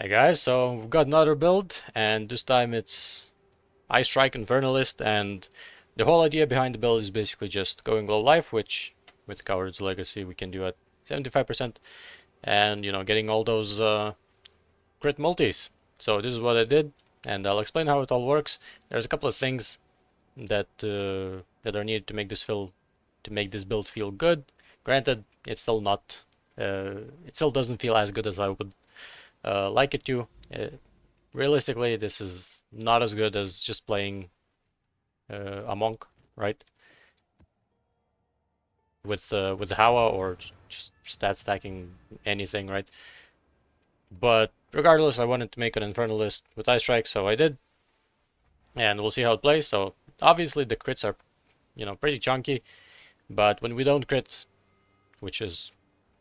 Hey guys, so we've got another build, and this time it's Ice Strike Infernalist, and the whole idea behind the build is basically just going low life, which with Coward's Legacy we can do at 75%, and getting all those crit multis. So this is what I did, and I'll explain how it all works. There's a couple of things that are needed to make this build feel good. Granted, it's still not, it still doesn't feel as good as I would like it to. Realistically, this is not as good as just playing a monk, right? With HOWA or just stat stacking anything, right? But regardless, I wanted to make an Infernalist with Ice Strike, so I did, and we'll see how it plays. So obviously the crits are, pretty chunky, but when we don't crit, which is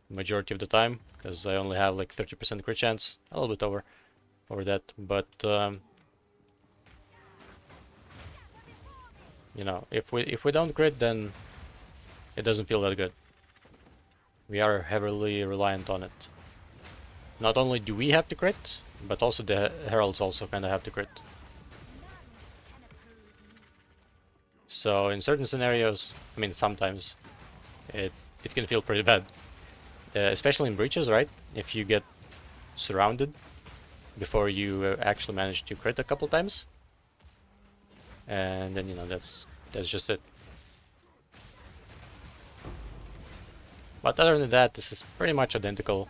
majority of the time, because I only have like 30% crit chance, a little bit over that, but if we don't crit, then it doesn't feel that good. We are heavily reliant on it. Not only do we have to crit, but also the heralds also kind of have to crit. So in certain scenarios, I mean sometimes, it can feel pretty bad. Especially in breaches, right? If you get surrounded before you actually manage to crit a couple times. And then, that's just it. But other than that, this is pretty much identical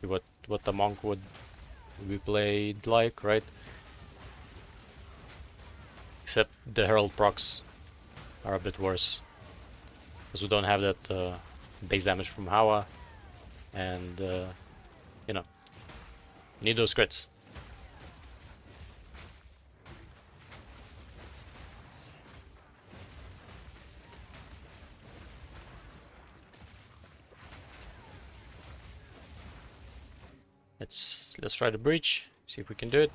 to what the monk would be played like, right? Except the herald procs are a bit worse, because we don't have that base damage from HOWA, and you know, need those crits. Let's try the breach, see if we can do it.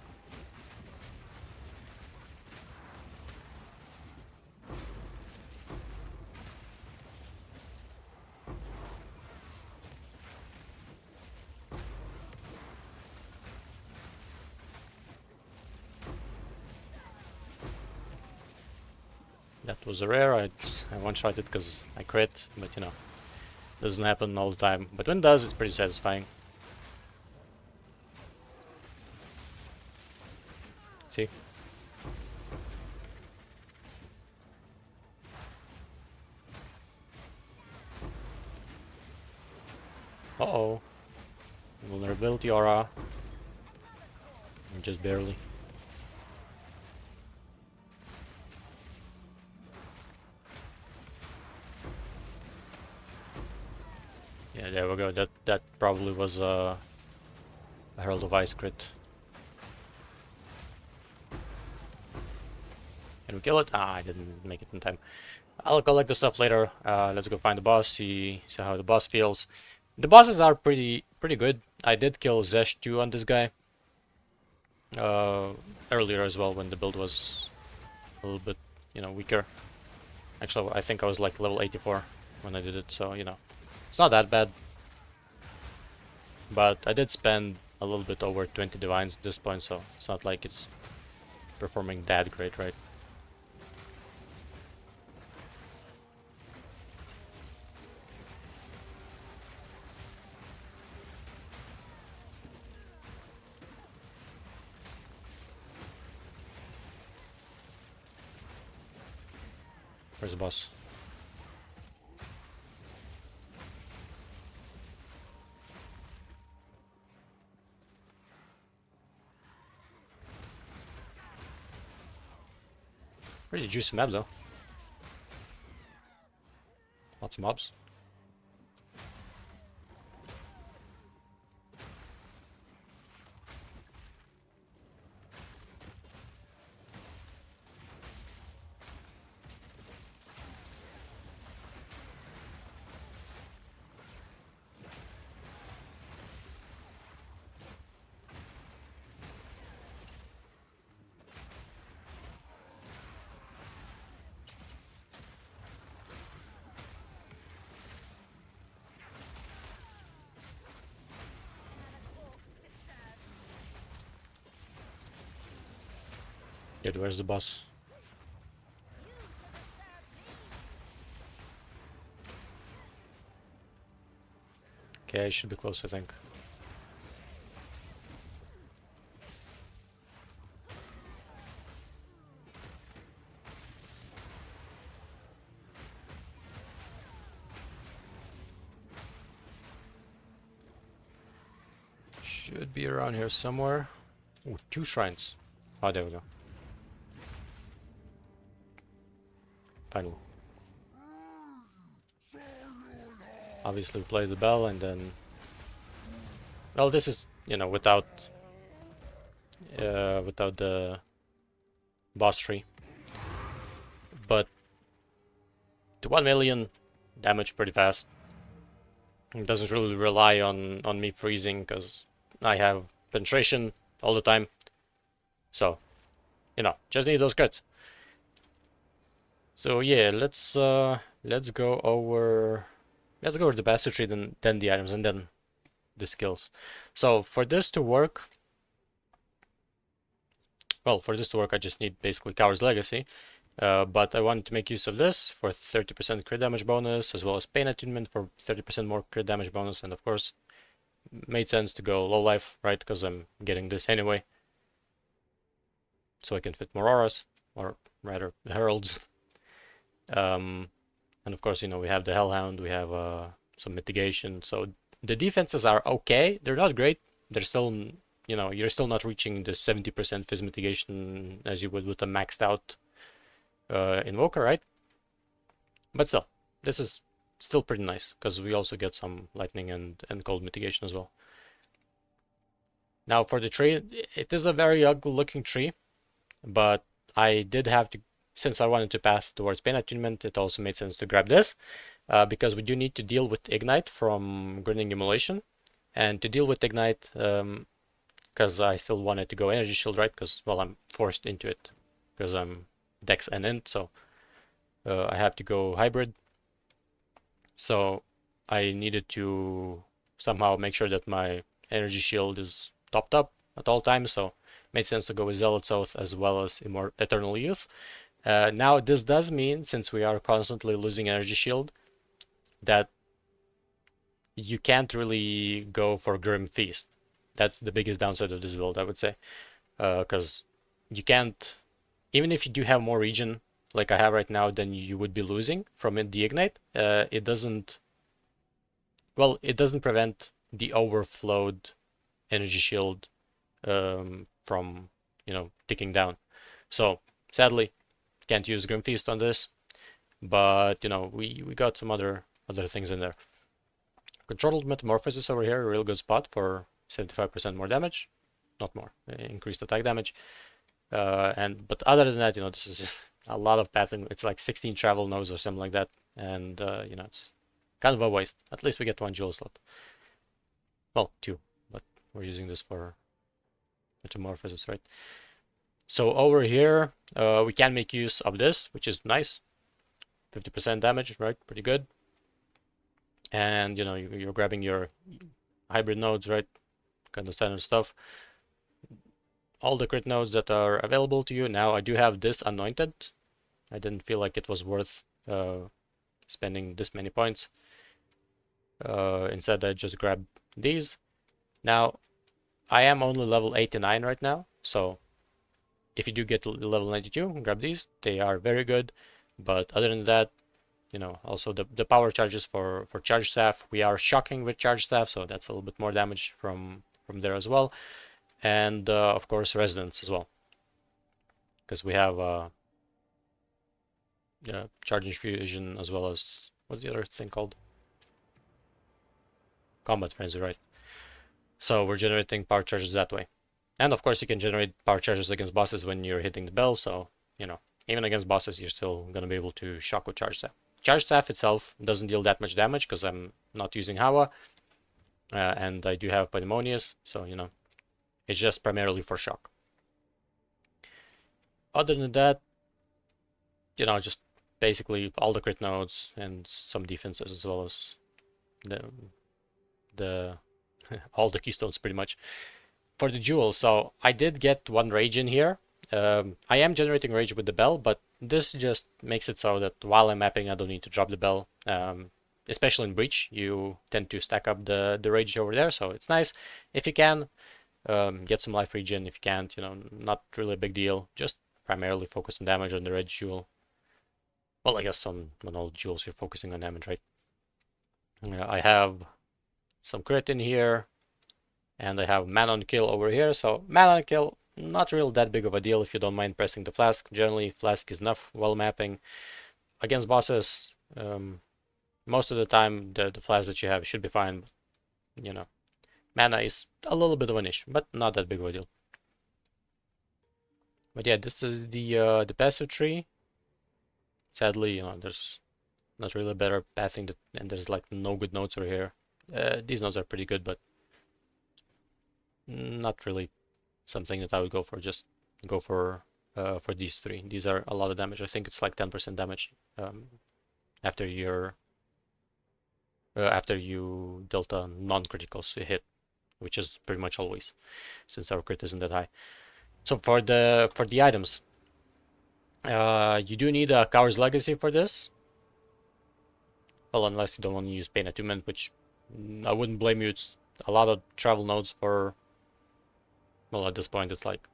That was a rare. I one-shot it because I crit, but doesn't happen all the time. But when it does, it's pretty satisfying. See? Uh-oh. Vulnerability aura. Just barely. Yeah, there we go. That probably was a Herald of Ice crit. Can we kill it? Ah, I didn't make it in time. I'll collect the stuff later. Let's go find the boss, see how the boss feels. The bosses are pretty good. I did kill Zesh 2 on this guy earlier as well, when the build was a little bit, weaker. Actually, I think I was like level 84 when I did it, so it's not that bad. But I did spend a little bit over 20 divines at this point, so it's not like it's performing that great, right? Where's the boss? Pretty juicy map though. Lots of mobs. Dude, where's the boss? Okay, it should be close, I think. Should be around here somewhere. Ooh, 2 shrines. Oh, there we go. Finally. Obviously play the bell and then... Well, this is, you know, without the boss tree. But the 1 million damage pretty fast. It doesn't really rely on me freezing because I have penetration all the time. So, you know, just need those crits. So yeah, let's go over the bastard tree, then the items, and then the skills. So for this to work, well, I just need basically Coward's Legacy. But I wanted to make use of this for 30% crit damage bonus, as well as Pain Attunement for 30% more crit damage bonus, and of course, made sense to go low life, right? Because I'm getting this anyway, so I can fit more auras, or rather, heralds. And of course, you know, we have the Hellhound, we have some mitigation. So the defenses are okay. They're not great. They're still, you know, you're still not reaching the 70% phys mitigation as you would with a maxed out Invoker, right? But still, this is still pretty nice because we also get some lightning and cold mitigation as well. Now for the tree, it is a very ugly looking tree, but I did have to, since I wanted to pass towards Pain Attunement, it also made sense to grab this because we do need to deal with Ignite from Grinning Immolation. And to deal with Ignite, because I still wanted to go Energy Shield, right? Because, well, I'm forced into it because I'm Dex and Int, so I have to go Hybrid. So I needed to somehow make sure that my Energy Shield is topped up at all times, so it made sense to go with Zealot's Oath as well as Eternal Youth. Now this does mean, since we are constantly losing Energy Shield, that you can't really go for Grim Feast. That's the biggest downside of this build, I would say, because you can't, even if you do have more regen like I have right now, then you would be losing from the Ignite. It doesn't prevent the overflowed Energy Shield from, you know, ticking down. So sadly, can't use Grim Feast on this, but you know, we got some other things in there. Controlled Metamorphosis over here, a real good spot for 75% more damage, not more, increased attack damage. But other than that, you know, this is a lot of pathing. It's like 16 travel nodes or something like that, and you know, it's kind of a waste. At least we get 1 jewel slot. Well, 2, but we're using this for Metamorphosis, right? So over here, we can make use of this, which is nice. 50% damage, right? Pretty good. And you know, you're grabbing your hybrid nodes, right? Kind of standard stuff. All the crit nodes that are available to you. Now I do have this anointed. I didn't feel like it was worth spending this many points. Instead I just grabbed these. Now I am only level 89 right now, so if you do get to level 92, grab these. They are very good, but other than that, you know, also the power charges for Charge Staff, we are shocking with Charge Staff, so that's a little bit more damage from there as well. And of course Resonance as well, because we have Charging Fusion as well as, what's the other thing called? Combat Frenzy, right? So we're generating power charges that way. And of course you can generate power charges against bosses when you're hitting the bell, so, you know, even against bosses you're still going to be able to shock with Charge Staff. Charge Staff itself doesn't deal that much damage because I'm not using HOWA, and I do have Pandemonius, so, you know, it's just primarily for shock. Other than that, you know, just basically all the crit nodes and some defenses, as well as the all the keystones pretty much. For the jewel, so I did get 1 rage in here, I am generating rage with the bell, but this just makes it so that while I'm mapping, I don't need to drop the bell. Especially in breach, you tend to stack up the rage over there, so it's nice. If you can, get some life regen. If you can't, not really a big deal. Just primarily focus on damage on the red jewel. Well, I guess on all jewels you're focusing on damage, right? I have some crit in here, and I have man on kill over here. So man on kill, not really that big of a deal if you don't mind pressing the flask. Generally, flask is enough while mapping. Against bosses, most of the time the flask that you have should be fine. Mana is a little bit of an issue, but not that big of a deal. But yeah, this is the passive tree. Sadly, there's not really a better pathing, and there's like no good nodes over here. These nodes are pretty good, but not really something that I would go for. Just go for these three. These are a lot of damage. I think it's like 10% damage after you dealt a non-critical hit, which is pretty much always, since our crit isn't that high. So for the items, you do need a Coward's Legacy for this. Well, unless you don't want to use Pain Attunement, which I wouldn't blame you. It's a lot of travel nodes for, well, at this point it's like,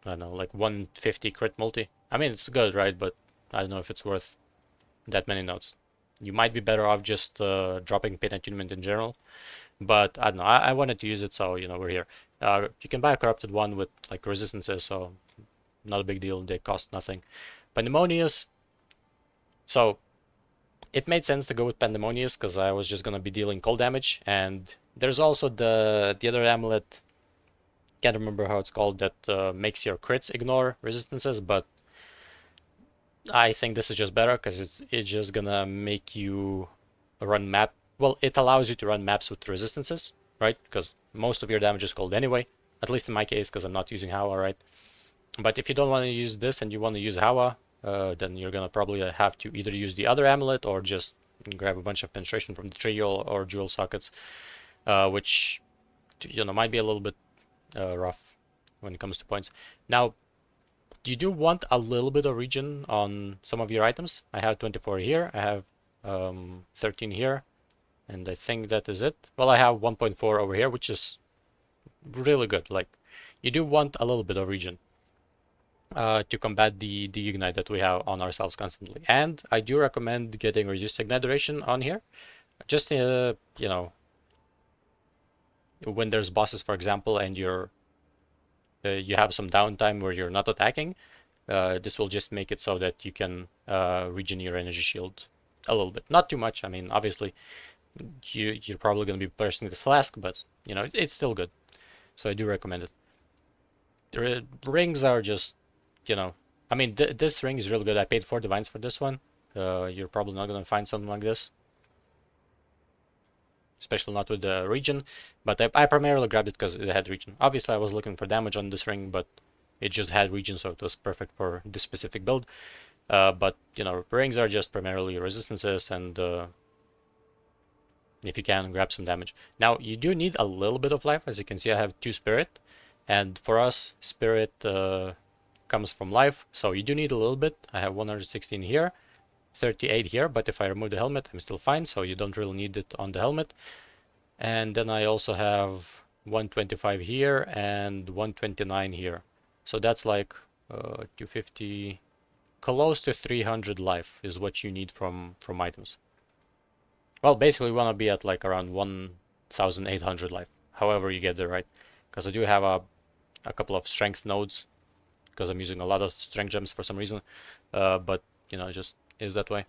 I don't know, like 150 crit multi. I mean, it's good, right? But I don't know if it's worth that many nodes. You might be better off just dropping Pain Attunement in general. But I don't know, I wanted to use it, so we're here. You can buy a corrupted one with like resistances, so not a big deal. They cost nothing. Pandemonious. So it made sense to go with Pandemonious because I was just gonna be dealing cold damage, and there's also the other amulet. Can't remember how it's called, that makes your crits ignore resistances, but I think this is just better because it's just gonna make you run map. Well, it allows you to run maps with resistances, right? Because most of your damage is cold anyway. At least in my case, because I'm not using HOWA, right? But if you don't want to use this and you want to use HOWA, then you're gonna probably have to either use the other amulet or just grab a bunch of penetration from the tree or jewel sockets, which might be a little bit rough when it comes to points. Now, you do want a little bit of regen on some of your items. I have 24 here. I have 13 here. And I think that is it. Well, I have 1.4 over here, which is really good. Like, you do want a little bit of regen to combat the ignite that we have on ourselves constantly. And I do recommend getting reduced ignite duration on here. Just, when there's bosses, for example, and you have some downtime where you're not attacking, this will just make it so that you can regen your energy shield a little bit. Not too much. I mean, obviously, you're probably going to be bursting the flask, but it's still good. So I do recommend it. The rings are just, I mean, this ring is really good. I paid 4 divines for this one. You're probably not going to find something like this, especially not with the regen. But I primarily grabbed it because it had regen. Obviously, I was looking for damage on this ring, but it just had regen, so it was perfect for this specific build. But rings are just primarily resistances, and if you can, grab some damage. Now, you do need a little bit of life. As you can see, I have 2 spirit, and for us, spirit comes from life, so you do need a little bit. I have 116 here, 38 here, but if I remove the helmet, I'm still fine, so you don't really need it on the helmet. And then I also have 125 here and 129 here. So that's like 250, close to 300 life is what you need from items. Well, basically we want to be at like around 1,800 life, however you get there, right? Because I do have a couple of strength nodes, because I'm using a lot of strength gems for some reason, but it just is that way.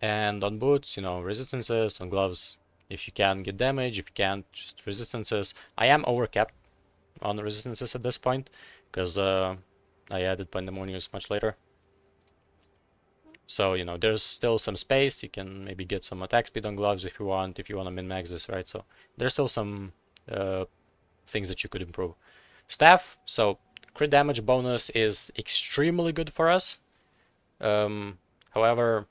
And on boots, resistances. On gloves, if you can, get damage. If you can't, just resistances. I am overcapped on the resistances at this point, because I added Pandemonious much later. So, there's still some space. You can maybe get some attack speed on gloves if you want to min-max this, right? So there's still some things that you could improve. Staff, so crit damage bonus is extremely good for us. However,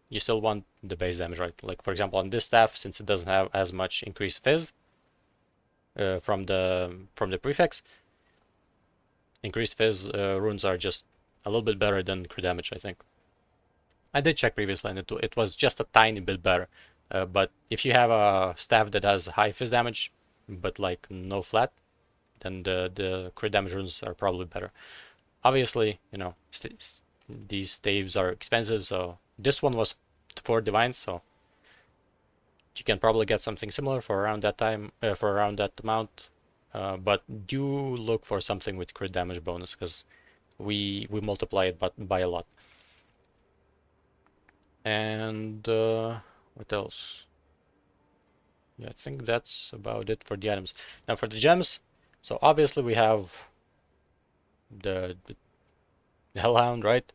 you still want the base damage, right? Like, for example, on this staff, since it doesn't have as much increased fizz, from the prefix. Increased Fizz runes are just a little bit better than crit damage, I think. I did check previously and it was just a tiny bit better. But if you have a staff that has high Fizz damage, but like no flat, then the crit damage runes are probably better. Obviously, you know, these staves are expensive, so this one was 4 divines, so you can probably get something similar for around that time, for around that amount. But do look for something with crit damage bonus, because we multiply it by a lot. And what else? Yeah, I think that's about it for the items. Now for the gems, so obviously we have the hellhound, right?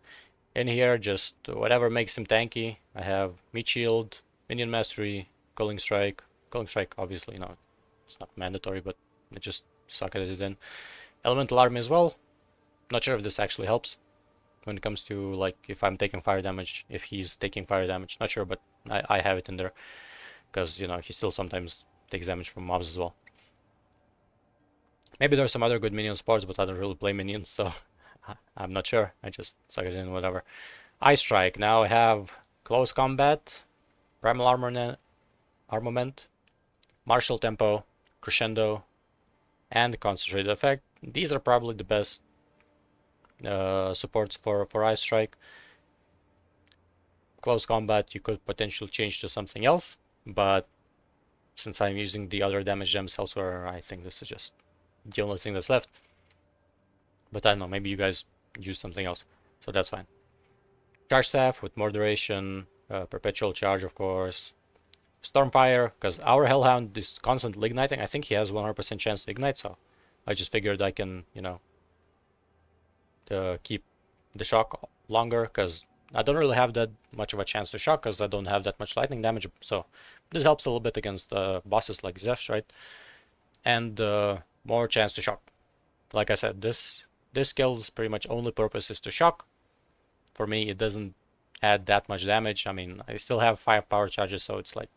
In here, just whatever makes him tanky. I have meat shield, minion mastery, culling strike. Culling strike, obviously, no, it's not mandatory, but I just socketed it in. Elemental army as well. Not sure if this actually helps when it comes to like if I'm taking fire damage, if he's taking fire damage. Not sure, but I have it in there because you know he still sometimes takes damage from mobs as well. Maybe there's some other good minion sports, but I don't really play minions, so I'm not sure. I just suck it in, whatever. Eye Strike. Now I have Close Combat, Primal Armament, Martial Tempo, Crescendo, and Concentrated Effect. These are probably the best supports for Eye Strike. Close Combat you could potentially change to something else, but since I'm using the other damage gems elsewhere, I think this is just the only thing that's left. But I don't know, maybe you guys use something else, so that's fine. Charge Staff with more duration, Perpetual Charge, of course. Stormfire, because our Hellhound is constantly igniting. I think he has 100% chance to ignite, so I just figured I can, you know, keep the shock longer, because I don't really have that much of a chance to shock, because I don't have that much lightning damage, so this helps a little bit against bosses like Zesh, right? And more chance to shock. Like I said, this skill's pretty much only purpose is to shock. For me, it doesn't add that much damage. I mean, I still have 5 power charges, so it's like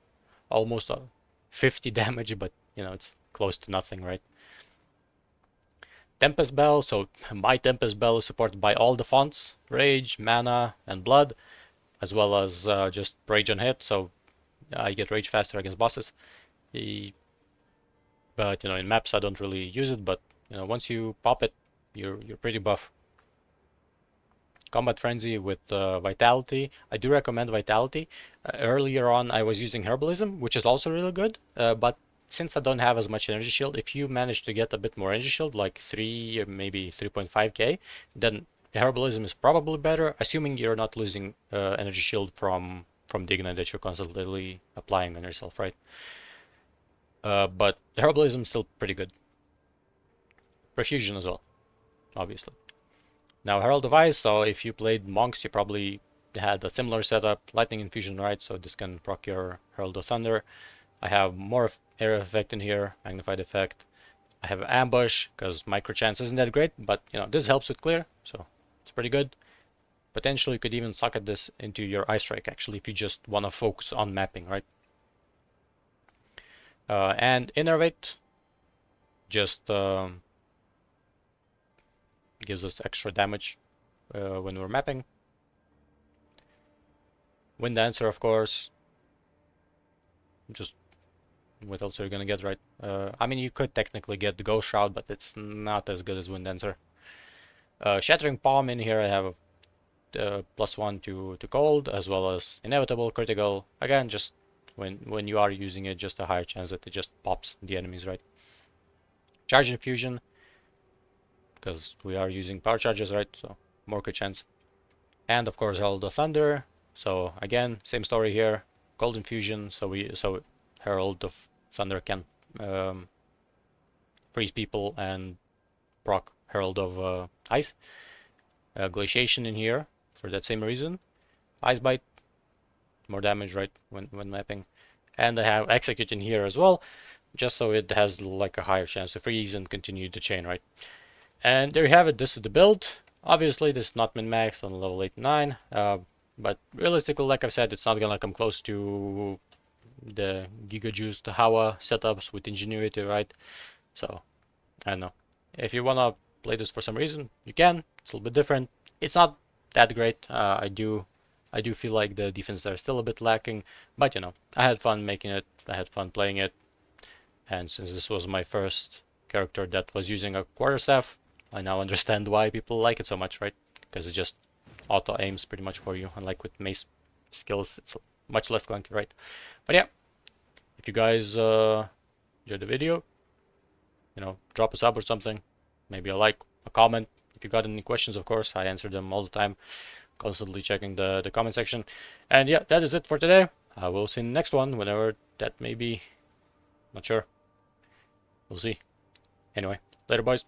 almost 50 damage, but you know, it's close to nothing, right? Tempest Bell, so my Tempest Bell is supported by all the fonts, Rage, Mana, and Blood, as well as just Rage on hit, so I get Rage faster against bosses. But you know, in maps I don't really use it, but you know, once you pop it, you're pretty buff. Combat Frenzy with Vitality. I do recommend Vitality. Earlier on I was using Herbalism, which is also really good, but since I don't have as much energy shield, if you manage to get a bit more energy shield, like 3 or maybe 3.5k, then Herbalism is probably better, assuming you're not losing energy shield from the ignite that you're constantly applying on yourself, right? But Herbalism is still pretty good. Perfusion as well, obviously. Now Herald of Ice, so if you played Monks, you probably had a similar setup. Lightning Infusion, right? So this can proc your Herald of Thunder. I have more area effect in here, magnified effect. I have ambush, because micro chance isn't that great, but you know, this helps with clear, so it's pretty good. Potentially you could even socket this into your Eye Strike, actually, if you just want to focus on mapping, right? And Innervate just gives us extra damage when we're mapping. Wind Dancer, of course. Just what else are you gonna get, right? I mean, you could technically get the Ghost Shroud, but it's not as good as Wind Dancer. Shattering Palm in here, I have +1 to cold, as well as inevitable, critical. Again, just when you are using it, just a higher chance that it just pops the enemies, right? Charge Infusion, because we are using power charges, right? So more good chance. And of course, Herald of Thunder. So again, same story here. Cold Infusion, so Herald of Thunder can freeze people and proc Herald of Ice. Glaciation in here for that same reason. Ice Bite, more damage, right, when mapping. And I have Execute in here as well, just so it has like a higher chance to freeze and continue the chain, right? And there you have it. This is the build. Obviously, this is not min-maxed on level 8-9, but realistically, like I've said, it's not gonna come close to the Giga Juice, the HOWA setups with Ingenuity, right? So I don't know. If you wanna play this for some reason, you can. It's a little bit different. It's not that great. I do feel like the defenses are still a bit lacking, but you know, I had fun making it. I had fun playing it, and since this was my first character that was using a quarterstaff, I now understand why people like it so much, right? Because it just auto aims pretty much for you, unlike with mace skills, it's much less clunky, right? But yeah, if you guys enjoyed the video, you know, drop a sub or something, maybe a like, a comment. If you got any questions, of course, I answer them all the time, constantly checking the comment section. And yeah, that is it for today. I will see you in the next one, whenever that may be. Not sure. We'll see. Anyway, later, boys.